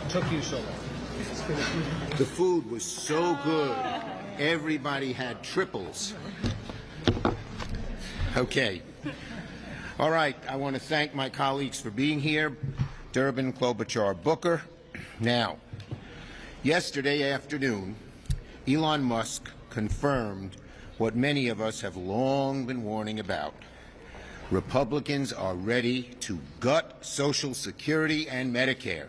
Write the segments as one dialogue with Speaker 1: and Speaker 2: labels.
Speaker 1: took you so long?
Speaker 2: The food was so good. Everybody had triples. Okay. All right. I want to thank my colleagues for being here. Durbin, Klobuchar, Booker. Now, yesterday afternoon, Elon Musk confirmed what many of us have long been warning about. Republicans are ready to gut Social Security and Medicare.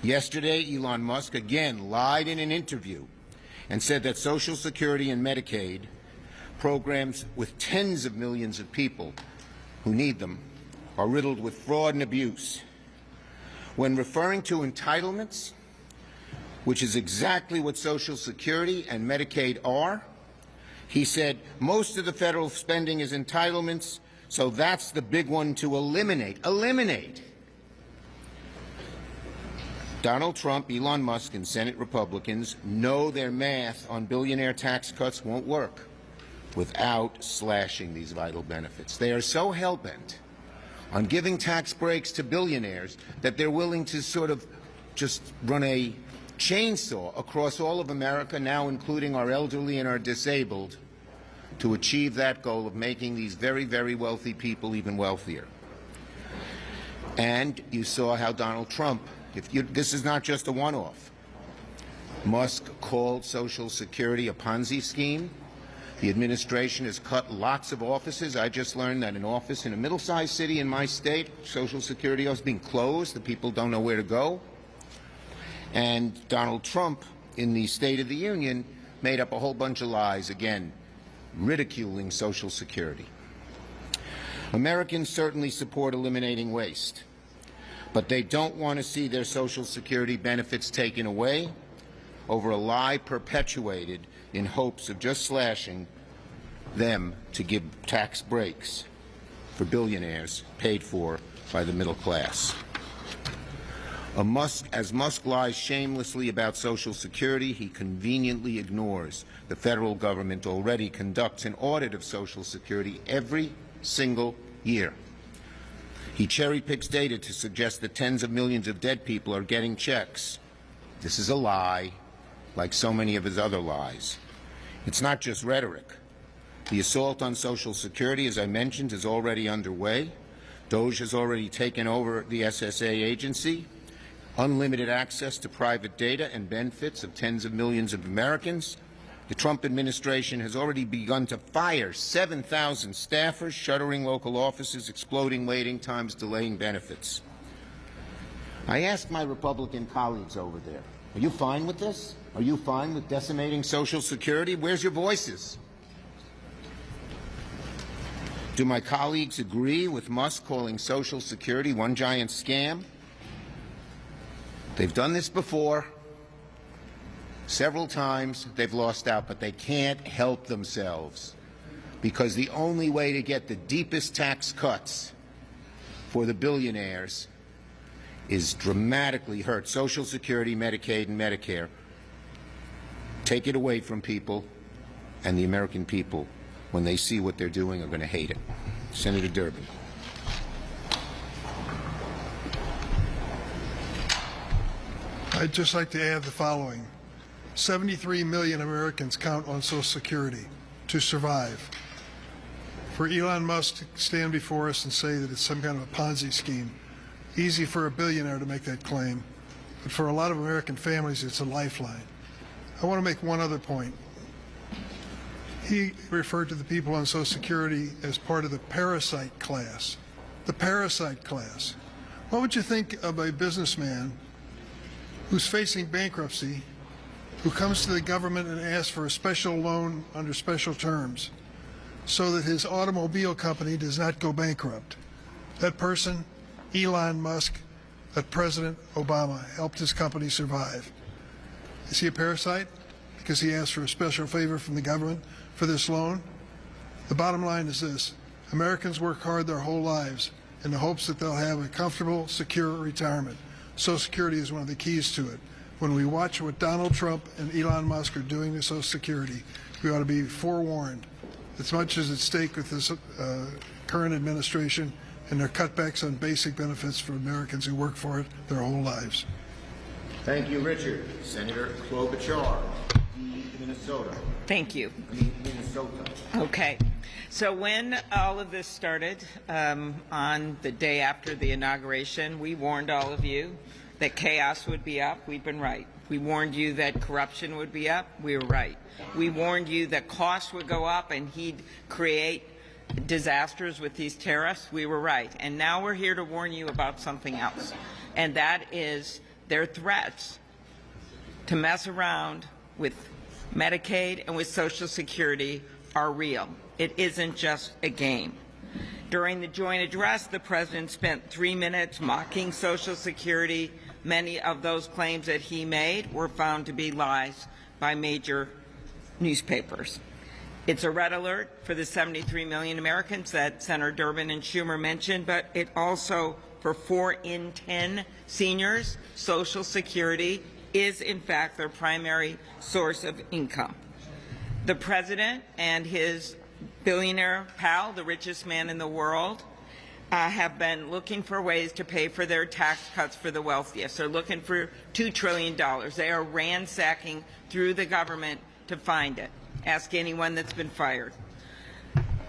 Speaker 2: Yesterday, Elon Musk again lied in an interview and said that Social Security and Medicaid programs with tens of millions of people who need them are riddled with fraud and abuse. When referring to entitlements, which is exactly what Social Security and Medicaid are, he said most of the federal spending is entitlements, so that's the big one to eliminate. Eliminate! Donald Trump, Elon Musk, and Senate Republicans know their math on billionaire tax cuts won't work without slashing these vital benefits. They are so hell-bent on giving tax breaks to billionaires that they're willing to sort of just run a chainsaw across all of America, now including our elderly and our disabled, to achieve that goal of making these very, very wealthy people even wealthier. And you saw how Donald Trump, this is not just a one-off. Musk called Social Security a Ponzi scheme. The administration has cut lots of offices. I just learned that an office in a middle-sized city in my state, Social Security is being closed. The people don't know where to go. And Donald Trump, in the State of the Union, made up a whole bunch of lies, again, ridiculing Social Security. Americans certainly support eliminating waste, but they don't want to see their Social Security benefits taken away over a lie perpetuated in hopes of just slashing them to give tax breaks for billionaires paid for by the middle class. As Musk lies shamelessly about Social Security, he conveniently ignores the federal government already conducts an audit of Social Security every single year. He cherry-picks data to suggest that tens of millions of dead people are getting checks. This is a lie, like so many of his other lies. It's not just rhetoric. The assault on Social Security, as I mentioned, is already underway. DOJ has already taken over the SSA agency. Unlimited access to private data and benefits of tens of millions of Americans. The Trump administration has already begun to fire 7,000 staffers, shuttering local offices, exploding waiting times, delaying benefits. I asked my Republican colleagues over there, are you fine with this? Are you fine with decimating Social Security? Where's your voices? Do my colleagues agree with Musk calling Social Security one giant scam? They've done this before. Several times they've lost out, but they can't help themselves because the only way to get the deepest tax cuts for the billionaires is dramatically hurt Social Security, Medicaid, and Medicare. Take it away from people, and the American people, when they see what they're doing, are going to hate it. Senator Durbin.
Speaker 3: I'd just like to add the following. 73 million Americans count on Social Security to survive. For Elon Musk to stand before us and say that it's some kind of a Ponzi scheme, easy for a billionaire to make that claim, but for a lot of American families, it's a lifeline. I want to make one other point. He referred to the people on Social Security as part of the parasite class. The parasite class. What would you think of a businessman who's facing bankruptcy, who comes to the government and asks for a special loan under special terms so that his automobile company does not go bankrupt? That person, Elon Musk, that President Obama helped his company survive. Is he a parasite because he asked for a special favor from the government for this loan? The bottom line is this: Americans work hard their whole lives in the hopes that they'll have a comfortable, secure retirement. Social Security is one of the keys to it. When we watch what Donald Trump and Elon Musk are doing to Social Security, we ought to be forewarned. As much as at stake with this current administration and their cutbacks on basic benefits for Americans who work for it their whole lives.
Speaker 2: Thank you, Richard. Senator Klobuchar, Minnesota.
Speaker 1: Thank you.
Speaker 2: Minnesota.
Speaker 1: Okay. So when all of this started on the day after the inauguration, we warned all of you that chaos would be up. We've been right. We warned you that corruption would be up. We were right. We warned you that costs would go up and he'd create disasters with these tariffs. We were right. And now we're here to warn you about something else. And that is their threats to mess around with Medicaid and with Social Security are real. It isn't just a game. During the joint address, the President spent 3 minutes mocking Social Security. Many of those claims that he made were found to be lies by major newspapers. It's a red alert for the 73 million Americans that Senator Durbin and Schumer mentioned, but it also for 4 in 10 seniors, Social Security is in fact their primary source of income. The President and his billionaire pal, the richest man in the world, have been looking for ways to pay for their tax cuts for the wealthiest. They're looking for $2 trillion. They are ransacking through the government to find it. Ask anyone that's been fired.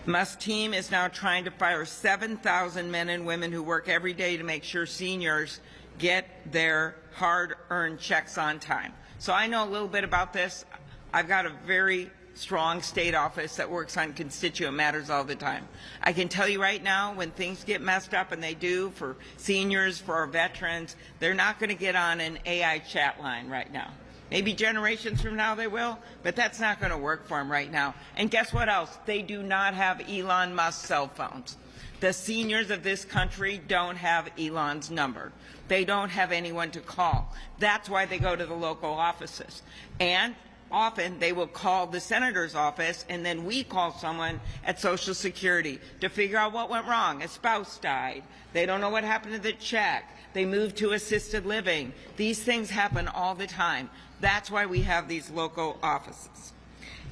Speaker 1: Musk's team is now trying to fire 7,000 men and women who work every day to make sure seniors get their hard-earned checks on time. So I know a little bit about this. I've got a very strong state office that works on constituent matters all the time. I can tell you right now, when things get messed up, and they do for seniors, for our veterans, they're not going to get on an AI chat line right now. Maybe generations from now they will, but that's not going to work for them right now. And guess what else? They do not have Elon Musk cell phones. The seniors of this country don't have Elon's number. They don't have anyone to call. That's why they go to the local offices. And often they will call the senator's office, and then we call someone at Social Security to figure out what went wrong. A spouse died. They don't know what happened to the check. They moved to assisted living. These things happen all the time. That's why we have these local offices.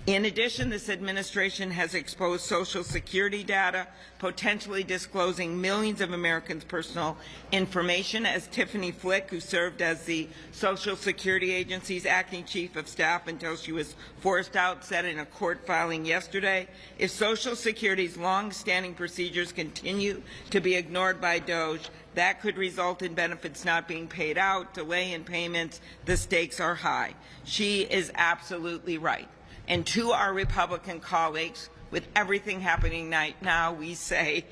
Speaker 1: In addition, this administration has exposed Social Security data, potentially disclosing millions of Americans' personal information, as Tiffany Flick, who served as the Social Security Agency's acting chief of staff until she was forced out, said in a court filing yesterday. If Social Security's long-standing procedures continue to be ignored by DOJ, that could result in benefits not being paid out, delay in payments. The stakes are high. She is absolutely right. And to our Republican colleagues, with everything happening right now, we say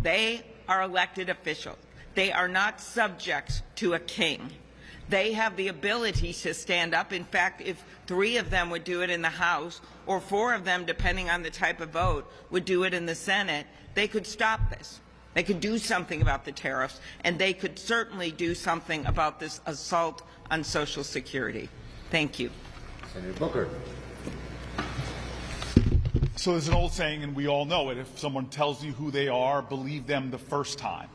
Speaker 1: they are elected officials. They are not subjects to a king. They have the ability to stand up. In fact, if 3 of them would do it in the House, or 4 of them, depending on the type of vote, would do it in the Senate, they could stop this. They could do something about the tariffs, and they could certainly do something about this assault on Social Security. Thank you.
Speaker 2: Senator Booker.
Speaker 4: So there's an old saying, and we all know it, if someone tells you who they are, believe them the first time.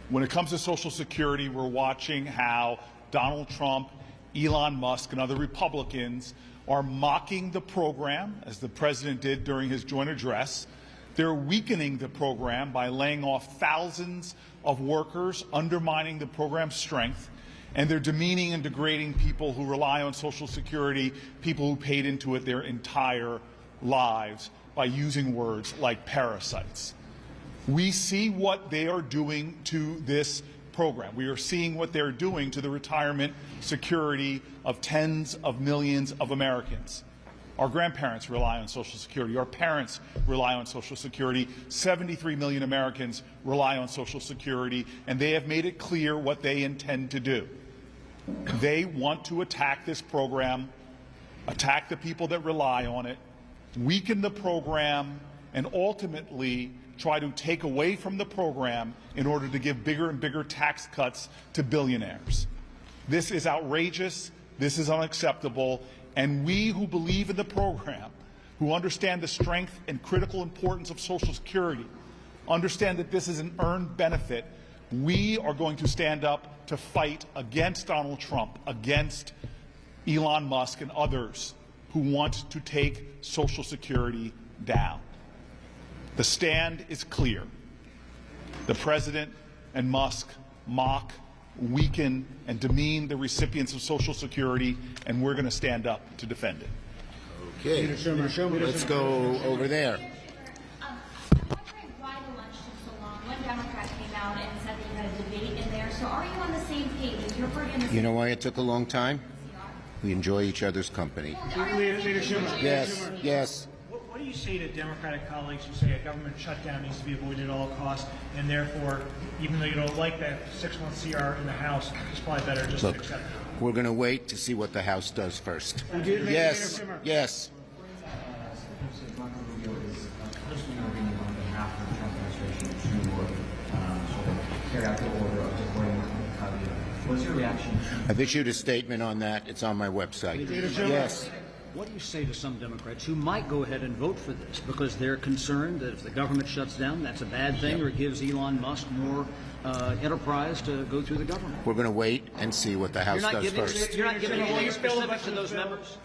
Speaker 4: When it comes to Social Security, we're watching how Donald Trump, Elon Musk, and other Republicans are mocking the program, as the President did during his joint address. They're weakening the program by laying off thousands of workers, undermining the program's strength, and they're demeaning and degrading people who rely on Social Security, people who paid into it their entire lives, by using words like parasites. We see what they are doing to this program. We are seeing what they're doing to the retirement security of tens of millions of Americans. Our grandparents rely on Social Security. Our parents rely on Social Security. 73 million Americans rely on Social Security, and they have made it clear what they intend to do. They want to attack this program, attack the people that rely on it, weaken the program, and ultimately try to take away from the program in order to give bigger and bigger tax cuts to billionaires. This is outrageous. This is unacceptable. And we who believe in the program, who understand the strength and critical importance of Social Security, understand that this is an earned benefit, we are going to stand up to fight against Donald Trump, against Elon Musk and others who want to take Social Security down. The stand is clear. The President and Musk mock weaken and demean the recipients of Social Security, and we're going to stand up to defend it.
Speaker 2: Okay, let's go over there.
Speaker 5: I'm wondering why the lunch took so long. One Democrat came out and said that you had a debate in there. So are you on the same page? You're in the
Speaker 2: You know why it took a long time? We enjoy each other's company.
Speaker 6: Leader Schumer.
Speaker 2: Yes, yes.
Speaker 6: What do you say to Democratic colleagues who say a government shutdown needs to be avoided at all costs, and therefore, even though you don't like that 6-month CR in the House, it's probably better just
Speaker 2: Look,
Speaker 6: to accept it?
Speaker 2: we're going to wait to see what the House does first. Yes, yes.
Speaker 7: Carry out the order of deporting Khalid. What's your reaction?
Speaker 2: I've issued a statement on that. It's on my website. Yes.
Speaker 8: What do you say to some Democrats who might go ahead and vote for this because they're concerned that if the government shuts down, that's a bad thing, or it gives Elon Musk more enterprise to go through the government?
Speaker 2: We're going to wait and see what the House does first.
Speaker 8: You're not giving any specifics to those members?